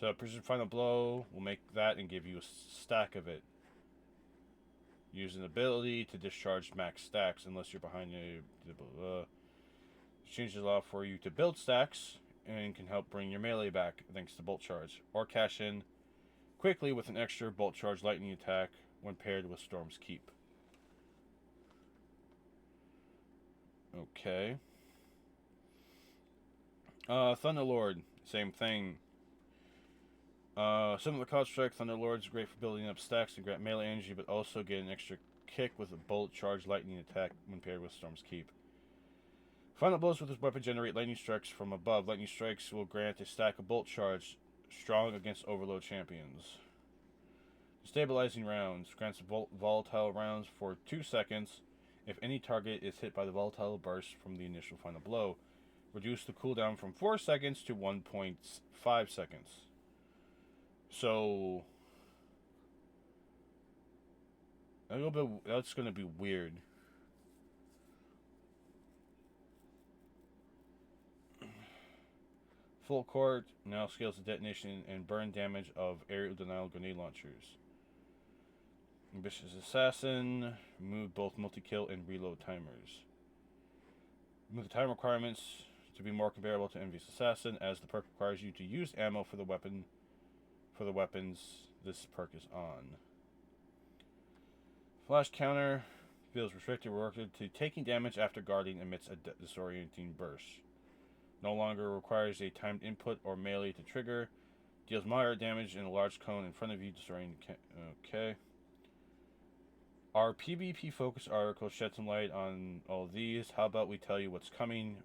Speaker 1: So precision final blow will make that and give you a stack of it. Use an ability to discharge max stacks unless you're behind a changes allow for you to build stacks and can help bring your melee back thanks to Bolt Charge, or cash in quickly with an extra Bolt Charge lightning attack when paired with Storm's Keep. Okay. Thunderlord, same thing. Similar to Cloud Strike, Thunderlord's great for building up stacks to grant melee energy, but also get an extra kick with a Bolt Charge lightning attack when paired with Storm's Keep. Final blows with this weapon generate lightning strikes from above. Lightning strikes will grant a stack of Bolt Charge, strong against overload champions. Stabilizing rounds grants volatile rounds for 2 seconds if any target is hit by the volatile burst from the initial final blow. Reduce the cooldown from 4 seconds to 1.5 seconds. So that's going to be weird. Full court now scales the detonation and burn damage of aerial denial grenade launchers. Ambitious Assassin, remove both multi-kill and reload timers. Remove the time requirements to be more comparable to Envious Assassin, as the perk requires you to use ammo for the weapons this perk is on. Flash counter feels restricted to taking damage after guarding amidst a disorienting burst. No longer requires a timed input or melee to trigger. Deals moderate damage in a large cone in front of you, disorienting. Okay. Our PvP focused article shed some light on all these. How about we tell you what's coming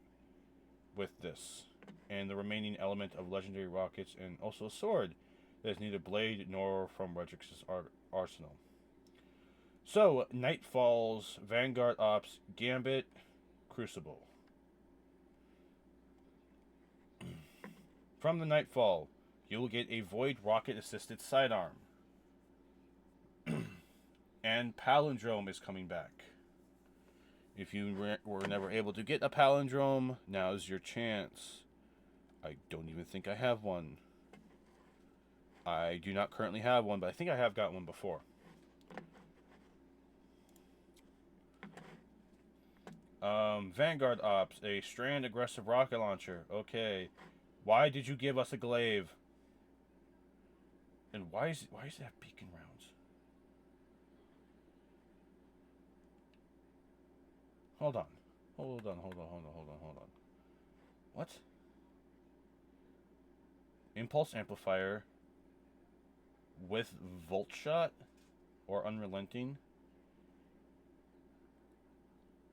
Speaker 1: with this? And the remaining element of legendary rockets, and also a sword that is neither blade nor from Redrix's arsenal. So, Nightfalls, Vanguard Ops, Gambit, Crucible. From the Nightfall, you will get a Void Rocket Assisted Sidearm. And Palindrome is coming back. If you were never able to get a Palindrome, now's your chance. I don't even think I have one. I do not currently have one, but I think I have got one before. Vanguard Ops, a Strand Aggressive Rocket Launcher. Okay. Why did you give us a glaive? And why does it have beacon rounds? Hold on. Hold on. What? Impulse Amplifier with Volt Shot or Unrelenting?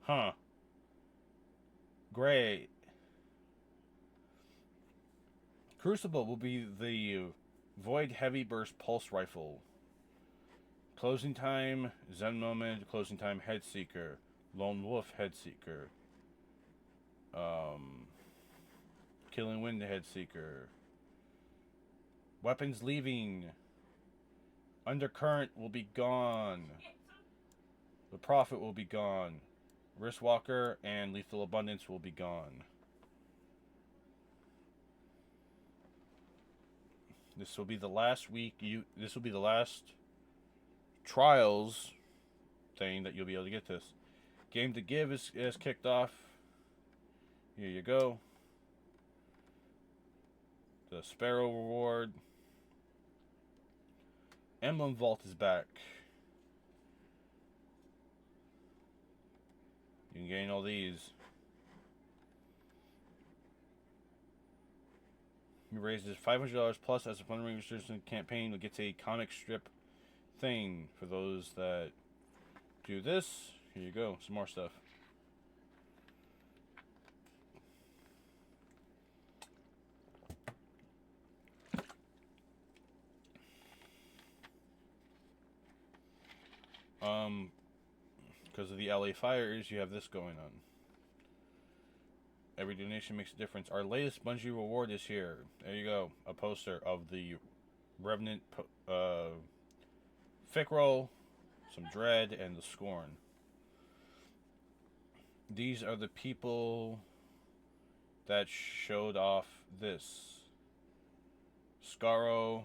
Speaker 1: Huh. Great. Crucible will be the Void Heavy Burst Pulse Rifle. Closing time, Zen Moment, closing time, Headseeker. Lone Wolf, Headseeker. Killing Wind, Headseeker. Weapons leaving. Undercurrent will be gone. The Prophet will be gone. Wristwalker and Lethal Abundance will be gone. This will be the last week. This will be the last trials thing that you'll be able to get this. Game to Give is kicked off. Here you go. The Sparrow reward. Emblem Vault is back. You can gain all these. He raises $500 plus as a fundraising campaign that gets a comic strip thing. For those that do this, here you go, some more stuff. Because of the LA fires, you have this going on. Every donation makes a difference. Our latest Bungie reward is here. There you go. A poster of the Revenant Fic Roll, some Dread, and the Scorn. These are the people that showed off this. Scaro.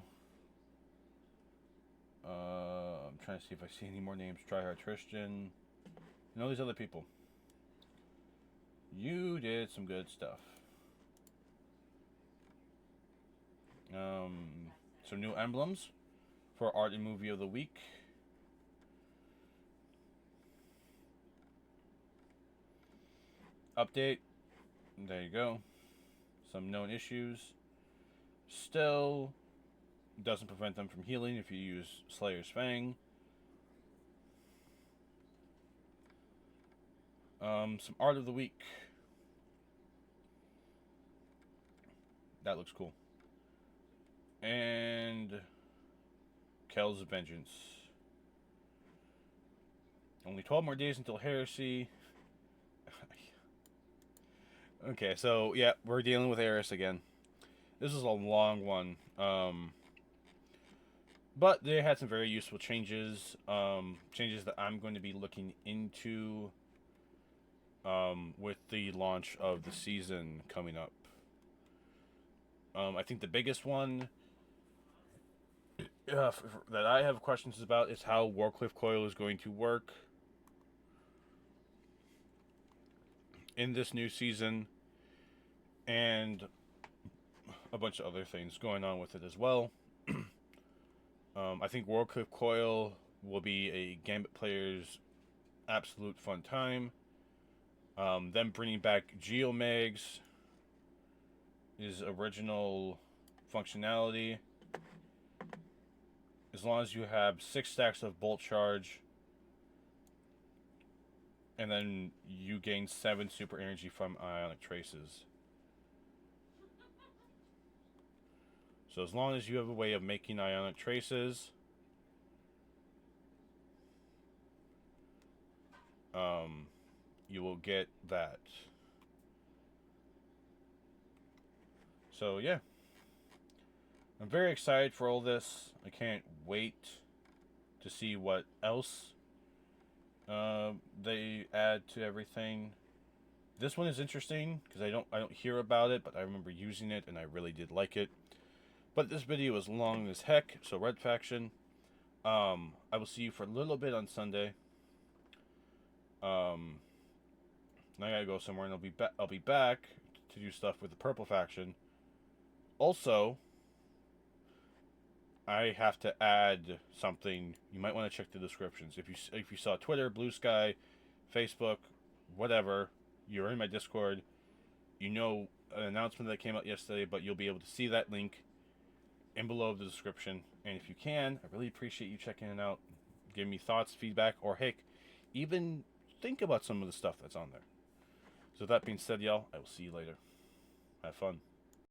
Speaker 1: I'm trying to see if I see any more names. Tryhard Tristan. And all these other people. You did some good stuff. Some new emblems for Art and Movie of the Week. Update. There you go. Some known issues. Still doesn't prevent them from healing if you use Slayer's Fang. Some Art of the Week. That looks cool. And Kel's Vengeance. Only 12 more days until Heresy. Okay, so yeah, we're dealing with Eris again. This is a long one. But they had some very useful changes. Changes that I'm going to be looking into with the launch of the season coming up. I think the biggest one that I have questions about is how Warcliffe Coil is going to work in this new season, and a bunch of other things going on with it as well. I think Warcliffe Coil will be a Gambit player's absolute fun time. Them bringing back Geomags, his original functionality. As long as you have 6 stacks of Bolt Charge, And then you gain 7 super energy from ionic traces. So as long as you have a way of making ionic traces, you will get that. So yeah, I'm very excited for all this. I can't wait to see what else they add to everything. This one is interesting because I don't hear about it, but I remember using it and I really did like it. But this video is long as heck, so Red Faction. I will see you for a little bit on Sunday. I gotta go somewhere, and I'll be back to do stuff with the Purple Faction. Also, I have to add something. You might want to check the descriptions. If you saw Twitter, Blue Sky, Facebook, whatever, you're in my Discord. You know an announcement that came out yesterday, but you'll be able to see that link in below the description. And if you can, I really appreciate you checking it out, giving me thoughts, feedback, or heck, even think about some of the stuff that's on there. So with that being said, y'all, I will see you later. Have fun.